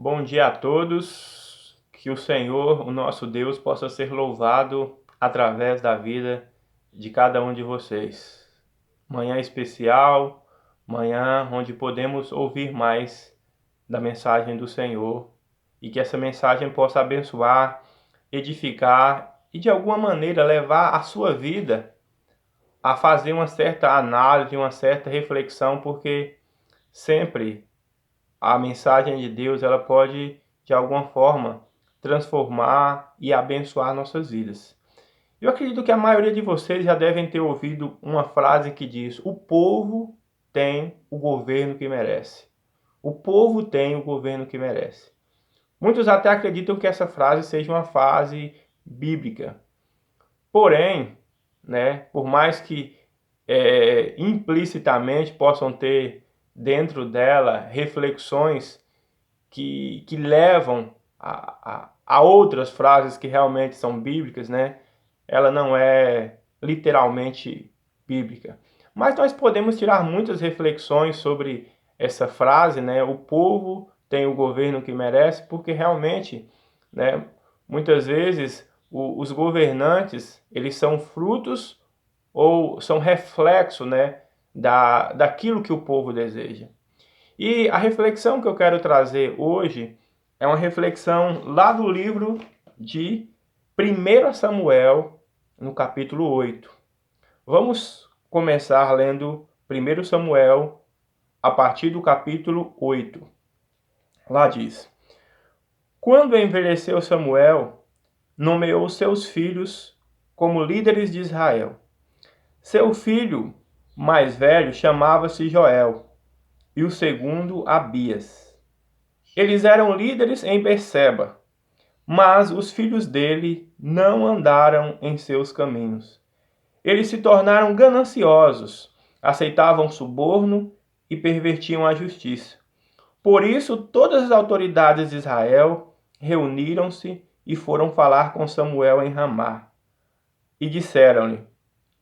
Bom dia a todos, que o Senhor, o nosso Deus, possa ser louvado através da vida de cada um de vocês. Manhã especial, manhã onde podemos ouvir mais da mensagem do Senhor e que essa mensagem possa abençoar, edificar e de alguma maneira levar a sua vida a fazer uma certa análise, uma certa reflexão, porque sempre a mensagem de Deus ela pode de alguma forma transformar e abençoar nossas vidas. Eu acredito que a maioria de vocês já devem ter ouvido uma frase que diz: o povo tem o governo que merece. O povo tem o governo que merece. Muitos até acreditam que essa frase seja uma frase bíblica. Porém, por mais que implicitamente possam ter dentro dela reflexões que levam a outras frases que realmente são bíblicas, ela não é literalmente bíblica. Mas nós podemos tirar muitas reflexões sobre essa frase, o povo tem o governo que merece, porque realmente, muitas vezes os governantes, eles são frutos ou são reflexo, daquilo que o povo deseja. E a reflexão que eu quero trazer hoje é uma reflexão lá do livro de 1 Samuel, no capítulo 8. Vamos começar lendo 1 Samuel a partir do capítulo 8. Lá diz: Quando envelheceu Samuel, nomeou seus filhos como líderes de Israel. Seu filho mais velho chamava-se Joel, e o segundo Abias. Eles eram líderes em Berseba, mas os filhos dele não andaram em seus caminhos. Eles se tornaram gananciosos, aceitavam suborno e pervertiam a justiça. Por isso, todas as autoridades de Israel reuniram-se e foram falar com Samuel em Ramá. E disseram-lhe: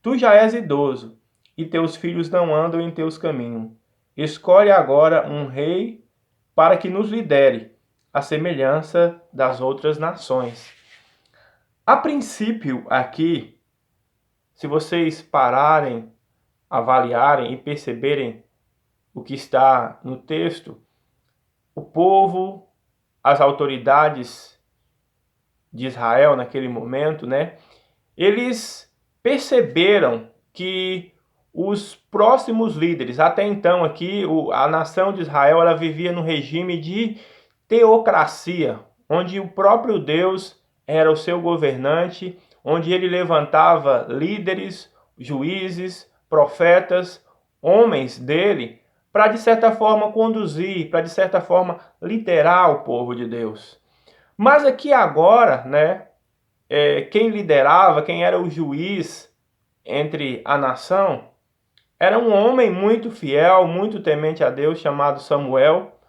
Tu já és idoso, e teus filhos não andam em teus caminhos. Escolhe agora um rei para que nos lidere, à semelhança das outras nações. A princípio, aqui, se vocês pararem, avaliarem e perceberem o que está no texto, o povo, as autoridades de Israel naquele momento, eles perceberam que os próximos líderes, até então aqui, a nação de Israel, ela vivia no regime de teocracia, onde o próprio Deus era o seu governante, onde ele levantava líderes, juízes, profetas, homens dele, para de certa forma conduzir, para de certa forma liderar o povo de Deus. Mas aqui agora, quem liderava, quem era o juiz entre a nação, era um homem muito fiel, muito temente a Deus, chamado Samuel.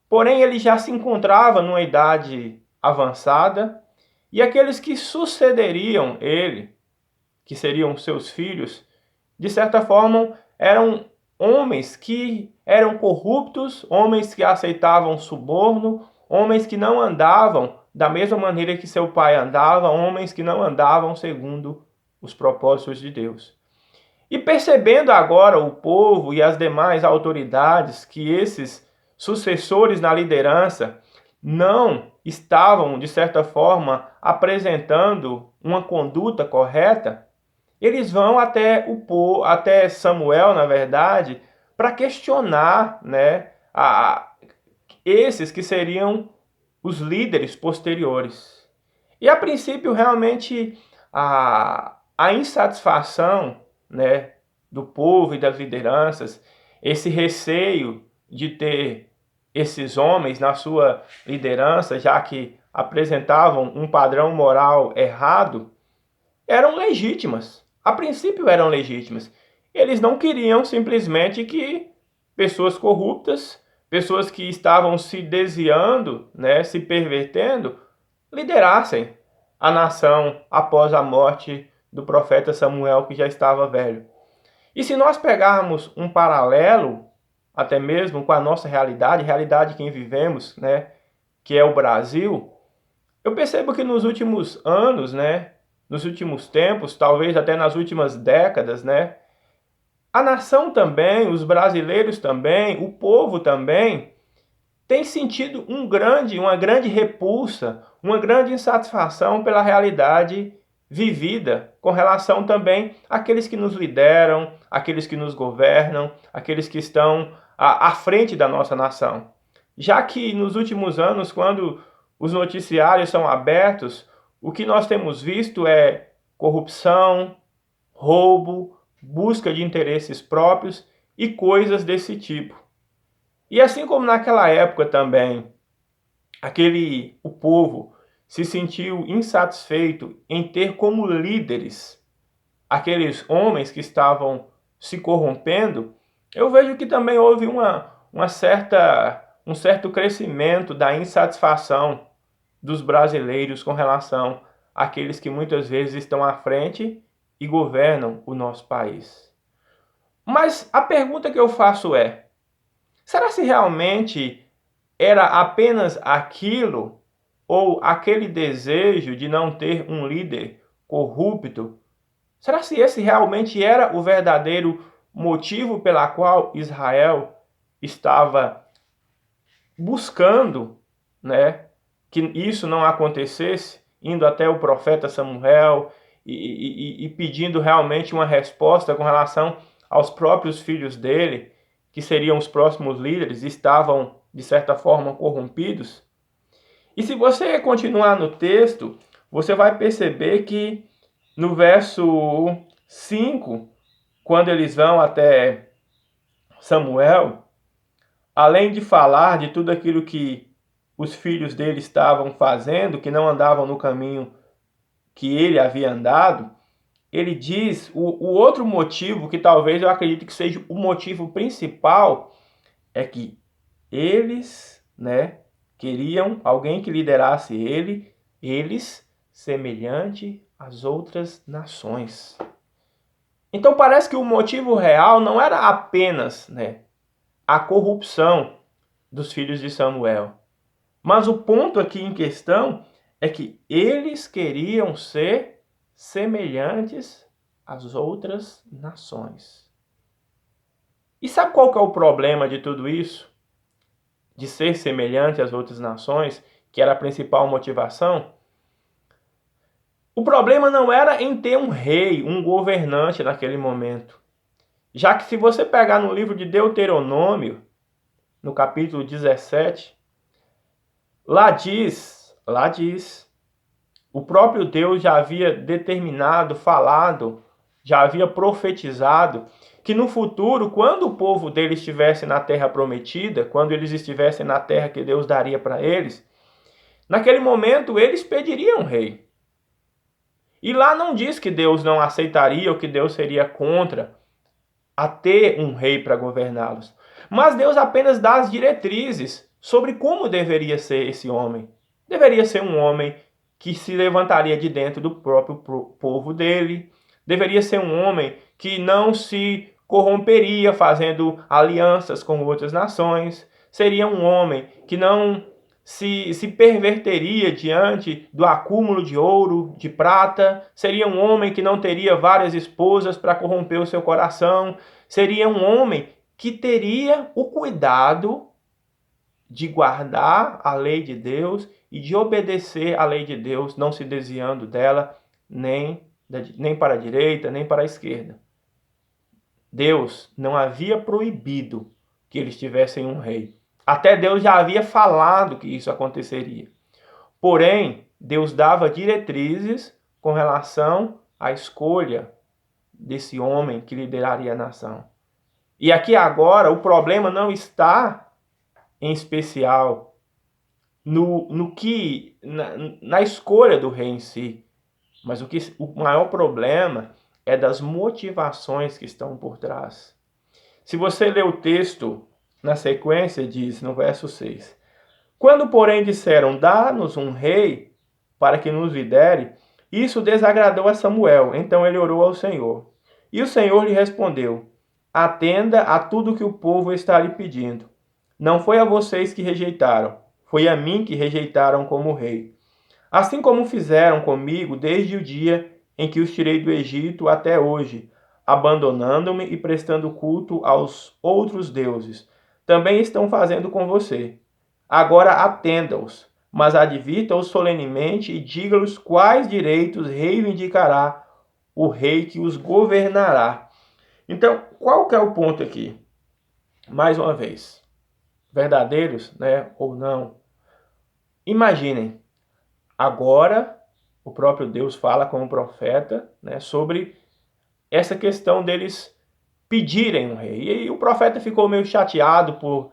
Porém, ele já se encontrava numa idade avançada, e aqueles que sucederiam ele, que seriam seus filhos, de certa forma, eram homens que eram corruptos, homens que aceitavam suborno, homens que não andavam da mesma maneira que seu pai andava, homens que não andavam segundo os propósitos de Deus. E percebendo agora o povo e as demais autoridades que esses sucessores na liderança não estavam, de certa forma, apresentando uma conduta correta, eles vão até Samuel, na verdade, para questionar, esses que seriam os líderes posteriores. E a princípio, realmente, a insatisfação, do povo e das lideranças, esse receio de ter esses homens na sua liderança, já que apresentavam um padrão moral errado, eram legítimas. A princípio eram legítimas. Eles não queriam simplesmente que pessoas corruptas, pessoas que estavam se desviando, se pervertendo, liderassem a nação após a morte do profeta Samuel, que já estava velho. E se nós pegarmos um paralelo, até mesmo com a nossa realidade, realidade que vivemos, que é o Brasil, eu percebo que nos últimos anos, né, nos últimos tempos, talvez até nas últimas décadas, né, a nação também, os brasileiros também, o povo também, tem sentido uma grande repulsa, uma grande insatisfação pela realidade vivida, com relação também àqueles que nos lideram, àqueles que nos governam, àqueles que estão à frente da nossa nação. Já que nos últimos anos, quando os noticiários são abertos, o que nós temos visto é corrupção, roubo, busca de interesses próprios e coisas desse tipo. E assim como naquela época também, o povo se sentiu insatisfeito em ter como líderes aqueles homens que estavam se corrompendo, eu vejo que também houve um certo crescimento da insatisfação dos brasileiros com relação àqueles que muitas vezes estão à frente e governam o nosso país. Mas a pergunta que eu faço é: será se realmente era apenas aquilo ou aquele desejo de não ter um líder corrupto? Será se esse realmente era o verdadeiro motivo pela qual Israel estava buscando, né, que isso não acontecesse, indo até o profeta Samuel e pedindo realmente uma resposta com relação aos próprios filhos dele, que seriam os próximos líderes, estavam, de certa forma, corrompidos? E se você continuar no texto, você vai perceber que no verso 5, quando eles vão até Samuel, além de falar de tudo aquilo que os filhos dele estavam fazendo, que não andavam no caminho que ele havia andado, ele diz o outro motivo, que talvez eu acredite que seja o motivo principal, é que eles, né, queriam alguém que liderasse eles semelhante às outras nações. Então parece que o motivo real não era apenas, né, a corrupção dos filhos de Samuel. Mas o ponto aqui em questão é que eles queriam ser semelhantes às outras nações. E sabe qual que é o problema de tudo isso? De ser semelhante às outras nações, que era a principal motivação? O problema não era em ter um rei, um governante naquele momento. Já que se você pegar no livro de Deuteronômio, no capítulo 17, lá diz, o próprio Deus já havia determinado, falado, já havia profetizado que no futuro, quando o povo dele estivesse na terra prometida, quando eles estivessem na terra que Deus daria para eles, naquele momento eles pediriam um rei. E lá não diz que Deus não aceitaria ou que Deus seria contra a ter um rei para governá-los. Mas Deus apenas dá as diretrizes sobre como deveria ser esse homem. Deveria ser um homem que se levantaria de dentro do próprio povo dele. Deveria ser um homem que não se corromperia fazendo alianças com outras nações. Seria um homem que não se perverteria diante do acúmulo de ouro, de prata. Seria um homem que não teria várias esposas para corromper o seu coração. Seria um homem que teria o cuidado de guardar a lei de Deus e de obedecer à lei de Deus, não se desviando dela nem para a direita, nem para a esquerda. Deus não havia proibido que eles tivessem um rei. Até Deus já havia falado que isso aconteceria. Porém, Deus dava diretrizes com relação à escolha desse homem que lideraria a nação. E aqui agora o problema não está em especial na escolha do rei em si, mas o maior problema é das motivações que estão por trás. Se você ler o texto na sequência, diz no verso 6: quando, porém, disseram, dá-nos um rei para que nos lidere, isso desagradou a Samuel. Então ele orou ao Senhor. E o Senhor lhe respondeu: atenda a tudo que o povo está lhe pedindo. Não foi a vocês que rejeitaram, Foi a mim que rejeitaram como rei. Assim como fizeram comigo desde o dia em que os tirei do Egito até hoje, abandonando-me e prestando culto aos outros deuses. Também estão fazendo com você. Agora atenda-os, mas advirta-os solenemente e diga-lhes quais direitos reivindicará o rei que os governará. Então, qual que é o ponto aqui? Mais uma vez, verdadeiros, né, ou não? Imaginem, agora o próprio Deus fala com o profeta, né, sobre essa questão deles pedirem um rei. E aí o profeta ficou meio chateado por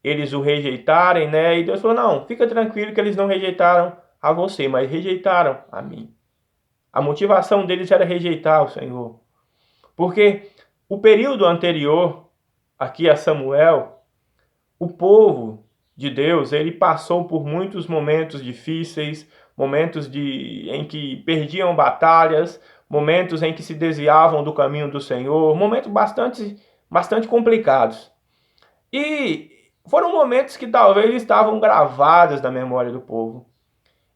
eles o rejeitarem, né? E Deus falou: não, fica tranquilo que eles não rejeitaram a você, mas rejeitaram a mim. A motivação deles era rejeitar o Senhor. Porque o período anterior, aqui a Samuel, o povo de Deus, ele passou por muitos momentos difíceis, momentos em que perdiam batalhas, momentos em que se desviavam do caminho do Senhor, momentos bastante complicados. E foram momentos que talvez estavam gravados na memória do povo.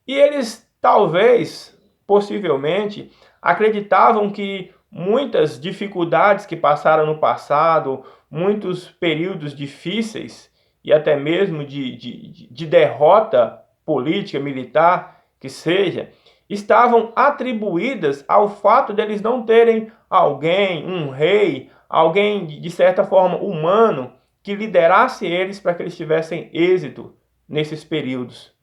E eles talvez, possivelmente, acreditavam que muitas dificuldades que passaram no passado, muitos períodos difíceis e até mesmo de derrota política, militar, que seja, estavam atribuídas ao fato deles não terem alguém, um rei, alguém de certa forma humano, que liderasse eles para que eles tivessem êxito nesses períodos.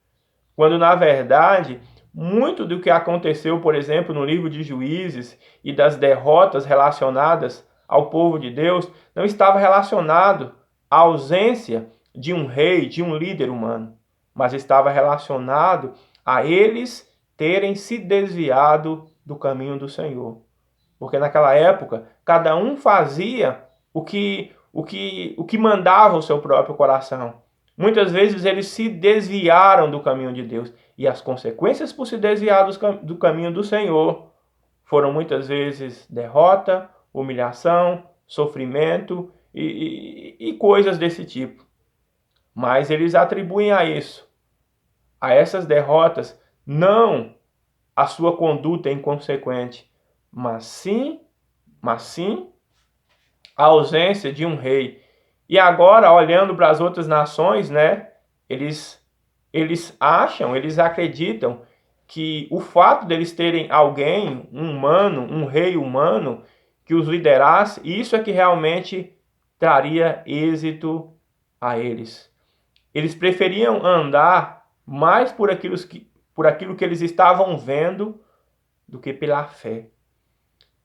Quando, na verdade, muito do que aconteceu, por exemplo, no livro de Juízes e das derrotas relacionadas ao povo de Deus, não estava relacionado à ausência de um rei, de um líder humano, mas estava relacionado a eles terem se desviado do caminho do Senhor. Porque naquela época, cada um fazia o que mandava o seu próprio coração. Muitas vezes eles se desviaram do caminho de Deus. E as consequências por se desviar do caminho do Senhor foram muitas vezes derrota, humilhação, sofrimento e coisas desse tipo. Mas eles atribuem a essas derrotas, não a sua conduta inconsequente, mas sim a ausência de um rei. E agora, olhando para as outras nações, né, eles acreditam que o fato deles terem alguém, um humano, um rei humano, que os liderasse, isso é que realmente traria êxito a eles. Eles preferiam andar mais por aquilo que eles estavam vendo do que pela fé.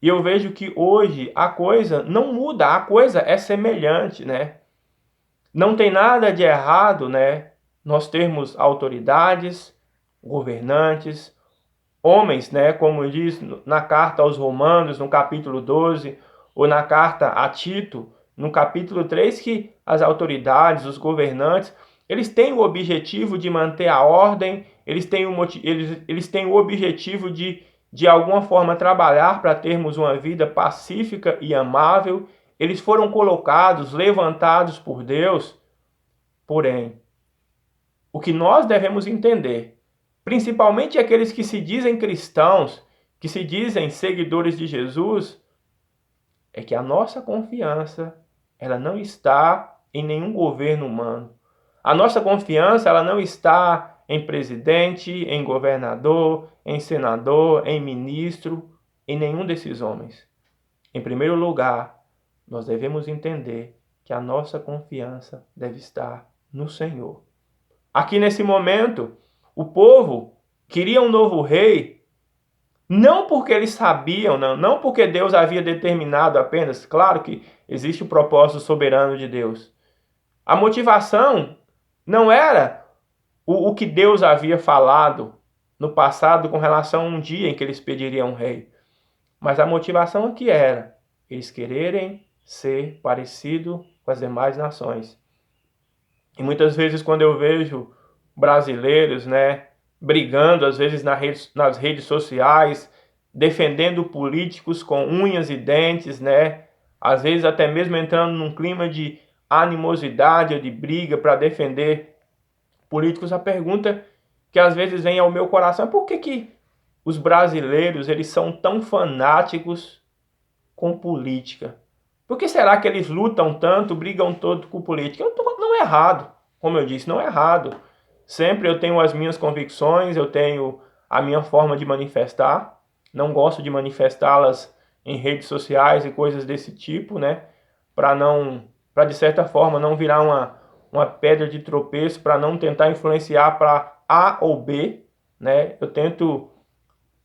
E eu vejo que hoje a coisa não muda, a coisa é semelhante, né? Não tem nada de errado, né? Nós termos autoridades, governantes, homens, né? Como diz na carta aos Romanos, no capítulo 12, ou na carta a Tito, no capítulo 3, que as autoridades, os governantes, eles têm o objetivo de manter a ordem, eles têm o objetivo de alguma forma trabalhar para termos uma vida pacífica e amável. Eles foram colocados, levantados por Deus. Porém, o que nós devemos entender, principalmente aqueles que se dizem cristãos, que se dizem seguidores de Jesus, é que a nossa confiança, ela não está em nenhum governo humano. A nossa confiança, ela não está em presidente, em governador, em senador, em ministro, em nenhum desses homens. Em primeiro lugar, nós devemos entender que a nossa confiança deve estar no Senhor. Aqui nesse momento, o povo queria um novo rei, não porque eles sabiam, não porque Deus havia determinado apenas, claro que existe o propósito soberano de Deus. A motivação não era o que Deus havia falado no passado com relação a um dia em que eles pediriam um rei. Mas a motivação aqui era eles quererem ser parecido com as demais nações. E muitas vezes quando eu vejo brasileiros, né, brigando às vezes nas redes sociais, defendendo políticos com unhas e dentes, né, às vezes até mesmo entrando num clima de animosidade ou de briga para defender políticos, a pergunta que às vezes vem ao meu coração é por que os brasileiros eles são tão fanáticos com política? Por que será que eles lutam tanto, brigam tanto com política? Não é errado, como eu disse, não é errado. Sempre eu tenho as minhas convicções, eu tenho a minha forma de manifestar. Não gosto de manifestá-las em redes sociais e coisas desse tipo, né? Para de certa forma não virar uma pedra de tropeço, para não tentar influenciar para A ou B, né? Eu tento,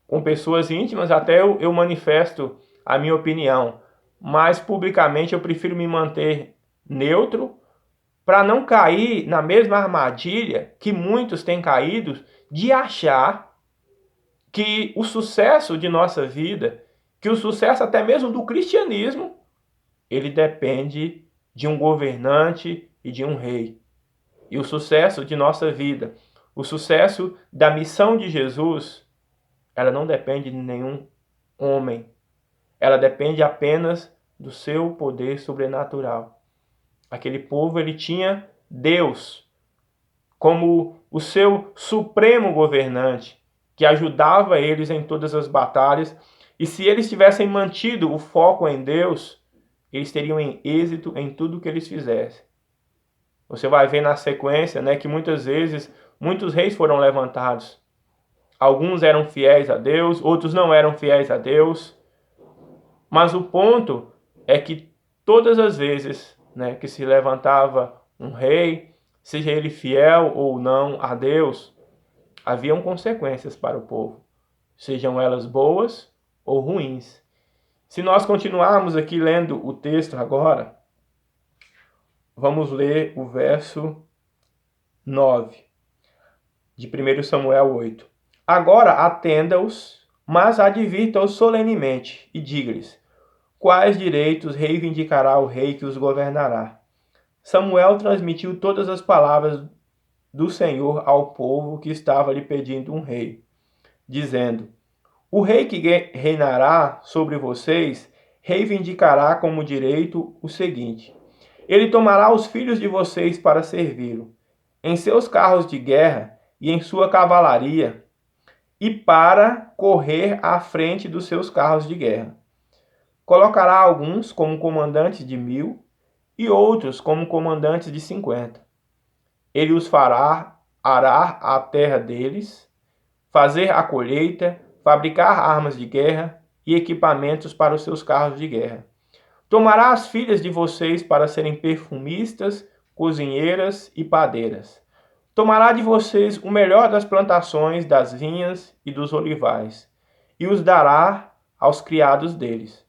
com pessoas íntimas, até eu manifesto a minha opinião, mas publicamente eu prefiro me manter neutro para não cair na mesma armadilha que muitos têm caído de achar que o sucesso de nossa vida, que o sucesso até mesmo do cristianismo, ele depende de um governante e de um rei. E o sucesso de nossa vida, o sucesso da missão de Jesus, ela não depende de nenhum homem. Ela depende apenas do seu poder sobrenatural. Aquele povo, ele tinha Deus como o seu supremo governante, que ajudava eles em todas as batalhas. E se eles tivessem mantido o foco em Deus, eles teriam êxito em tudo que eles fizessem. Você vai ver na sequência, né, que muitas vezes muitos reis foram levantados. Alguns eram fiéis a Deus, outros não eram fiéis a Deus. Mas o ponto é que todas as vezes, né, que se levantava um rei, seja ele fiel ou não a Deus, haviam consequências para o povo, sejam elas boas ou ruins. Se nós continuarmos aqui lendo o texto agora, vamos ler o verso 9 de 1 Samuel 8. Agora atenda-os, mas advirta-os solenemente e diga-lhes: quais direitos reivindicará o rei que os governará? Samuel transmitiu todas as palavras do Senhor ao povo que estava lhe pedindo um rei, dizendo: o rei que reinará sobre vocês reivindicará como direito o seguinte: ele tomará os filhos de vocês para servi-lo, em seus carros de guerra e em sua cavalaria, e para correr à frente dos seus carros de guerra. Colocará alguns como comandantes de 1000 e outros como comandantes de 50. Ele os fará arar a terra deles, fazer a colheita, fabricar armas de guerra e equipamentos para os seus carros de guerra. Tomará as filhas de vocês para serem perfumistas, cozinheiras e padeiras. Tomará de vocês o melhor das plantações, das vinhas e dos olivais, e os dará aos criados deles.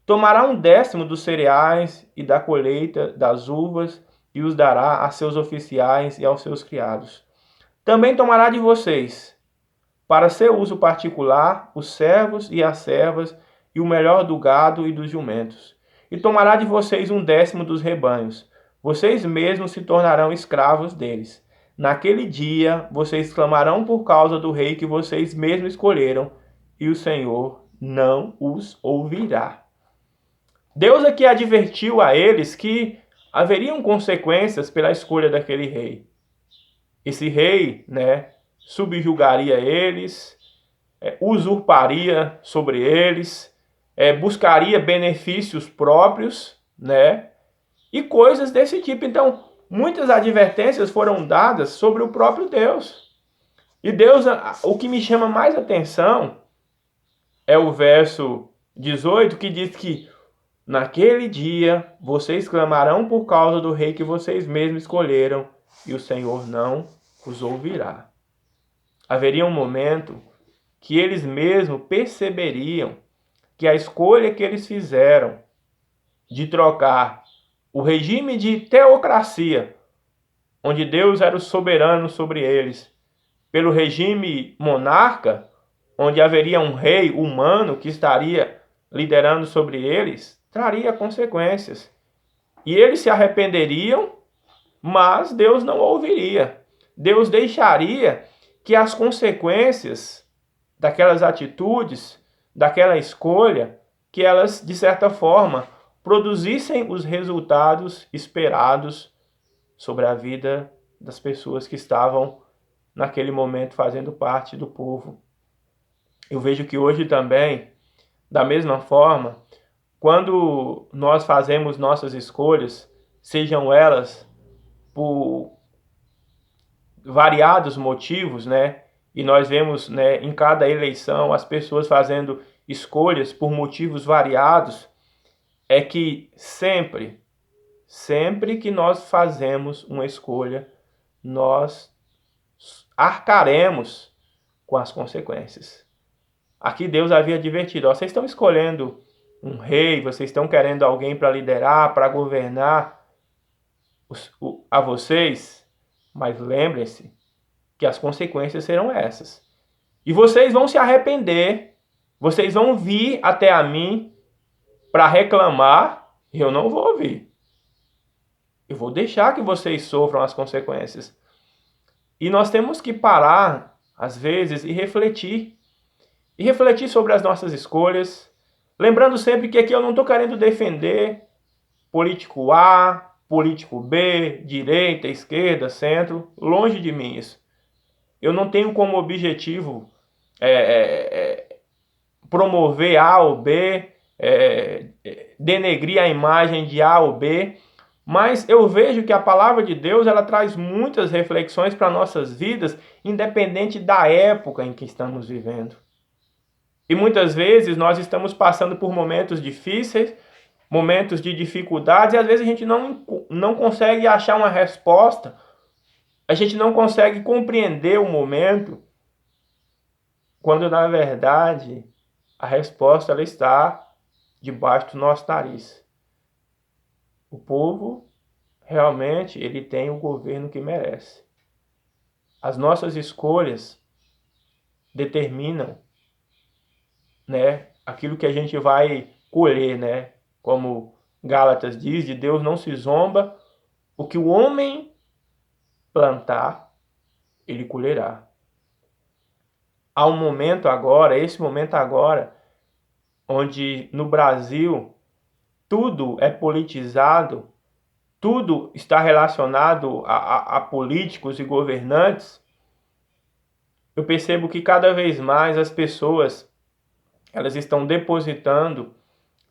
Tomará 1/10 dos cereais e da colheita das uvas e os dará a seus oficiais e aos seus criados. Também tomará de vocês, para seu uso particular, os servos e as servas e o melhor do gado e dos jumentos. E tomará de vocês 1/10 dos rebanhos. Vocês mesmos se tornarão escravos deles. Naquele dia, vocês clamarão por causa do rei que vocês mesmos escolheram, e o Senhor não os ouvirá. Deus aqui advertiu a eles que haveriam consequências pela escolha daquele rei. Esse rei, né, subjugaria eles, usurparia sobre eles, buscaria benefícios próprios, né, e coisas desse tipo. Então, muitas advertências foram dadas sobre o próprio Deus. E Deus, o que me chama mais atenção é o verso 18, que diz que naquele dia vocês clamarão por causa do rei que vocês mesmos escolheram, e o Senhor não os ouvirá. Haveria um momento que eles mesmos perceberiam que a escolha que eles fizeram de trocar o regime de teocracia, onde Deus era o soberano sobre eles, pelo regime monarca, onde haveria um rei humano que estaria liderando sobre eles, traria consequências. E eles se arrependeriam, mas Deus não ouviria. Deus deixaria que as consequências daquelas atitudes, daquela escolha, que elas, de certa forma, produzissem os resultados esperados sobre a vida das pessoas que estavam naquele momento fazendo parte do povo. Eu vejo que hoje também, da mesma forma, quando nós fazemos nossas escolhas, sejam elas por variados motivos, né? E nós vemos, né, em cada eleição as pessoas fazendo escolhas por motivos variados, é que sempre que nós fazemos uma escolha, nós arcaremos com as consequências. Aqui Deus havia advertido, ó, vocês estão escolhendo um rei, vocês estão querendo alguém para liderar, para governar a vocês, mas lembrem-se que as consequências serão essas. E vocês vão se arrepender, vocês vão vir até a mim para reclamar, e eu não vou ouvir. Eu vou deixar que vocês sofram as consequências. E nós temos que parar, às vezes, e refletir. E refletir sobre as nossas escolhas. Lembrando sempre que aqui eu não estou querendo defender político A, político B, direita, esquerda, centro. Longe de mim isso. Eu não tenho como objetivo promover A ou B, denegrir a imagem de A ou B. Mas eu vejo que a palavra de Deus ela traz muitas reflexões para nossas vidas, independente da época em que estamos vivendo. E muitas vezes nós estamos passando por momentos difíceis, momentos de dificuldades, e às vezes a gente não consegue achar uma resposta, a gente não consegue compreender o momento, quando na verdade a resposta ela está debaixo do nosso nariz. O povo realmente ele tem o governo que merece. As nossas escolhas determinam, né, aquilo que a gente vai colher, né? Como Gálatas diz, de Deus não se zomba, o que o homem plantar, ele colherá. Há um momento agora, esse momento agora, onde no Brasil tudo é politizado, tudo está relacionado a políticos e governantes. Eu percebo que cada vez mais as pessoas elas estão depositando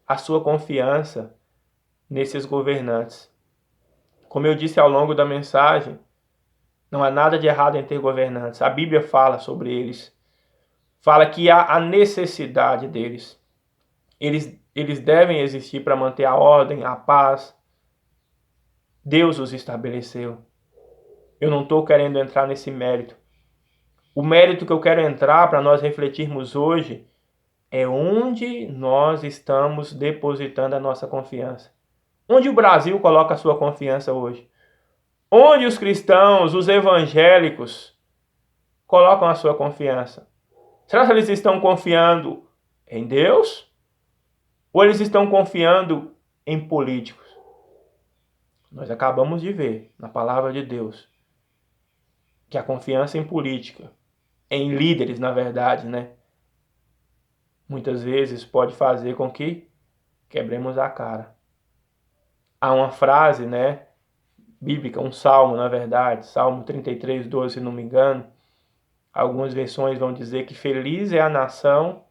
a sua confiança nesses governantes. Como eu disse ao longo da mensagem, não há nada de errado em ter governantes. A Bíblia fala sobre eles. Fala que há a necessidade deles. Eles devem existir para manter a ordem, a paz. Deus os estabeleceu. Eu não estou querendo entrar nesse mérito. O mérito que eu quero entrar para nós refletirmos hoje é onde nós estamos depositando a nossa confiança. Onde o Brasil coloca a sua confiança hoje? Onde os cristãos, os evangélicos, colocam a sua confiança? Será que eles estão confiando em Deus? Ou eles estão confiando em políticos? Nós acabamos de ver na palavra de Deus que a confiança em política, em líderes, na verdade, né? Muitas vezes pode fazer com que quebremos a cara. Há uma frase, né, bíblica, um salmo, na verdade, Salmo 33:12, se não me engano. Algumas versões vão dizer que feliz é a nação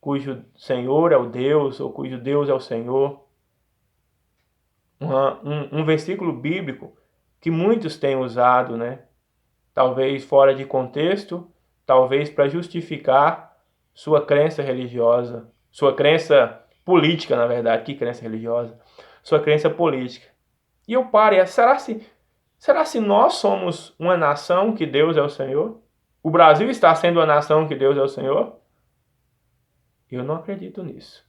cujo Senhor é o Deus, ou cujo Deus é o Senhor. Um versículo bíblico que muitos têm usado, né? Talvez fora de contexto, talvez para justificar sua crença religiosa, sua crença política, na verdade, que crença religiosa, sua crença política. E eu paro, será se nós somos uma nação que Deus é o Senhor? O Brasil está sendo uma nação que Deus é o Senhor? Eu não acredito nisso.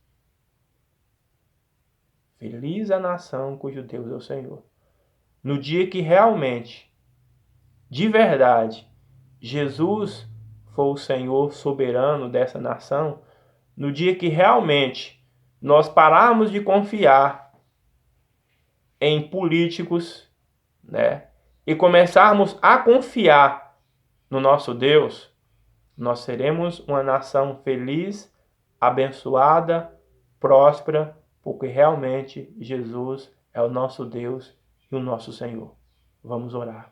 Feliz a nação cujo Deus é o Senhor. No dia que realmente, de verdade, Jesus for o Senhor soberano dessa nação, no dia que realmente nós pararmos de confiar em políticos, né, e começarmos a confiar no nosso Deus, nós seremos uma nação feliz, abençoada, próspera, porque realmente Jesus é o nosso Deus e o nosso Senhor. Vamos orar.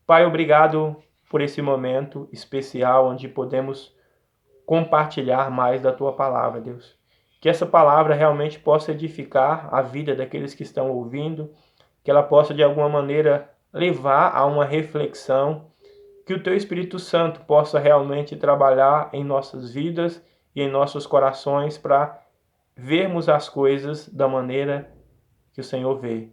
Pai, obrigado por esse momento especial onde podemos compartilhar mais da Tua palavra, Deus. Que essa palavra realmente possa edificar a vida daqueles que estão ouvindo, que ela possa de alguma maneira levar a uma reflexão, que o Teu Espírito Santo possa realmente trabalhar em nossas vidas e em nossos corações para vermos as coisas da maneira que o Senhor vê.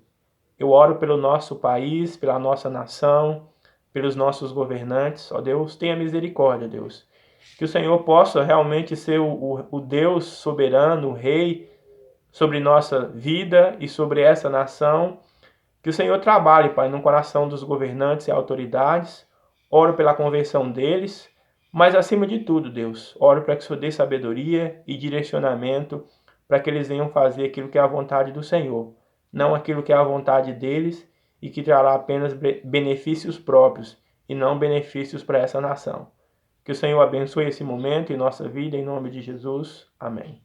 Eu oro pelo nosso país, pela nossa nação, pelos nossos governantes. Ó Deus, tenha misericórdia, Deus. Que o Senhor possa realmente ser o Deus soberano, o Rei, sobre nossa vida e sobre essa nação. Que o Senhor trabalhe, Pai, no coração dos governantes e autoridades. Oro pela conversão deles, mas acima de tudo, Deus, oro para que o Senhor dê sabedoria e direcionamento para que eles venham fazer aquilo que é a vontade do Senhor, não aquilo que é a vontade deles e que trará apenas benefícios próprios e não benefícios para essa nação. Que o Senhor abençoe esse momento em nossa vida, em nome de Jesus. Amém.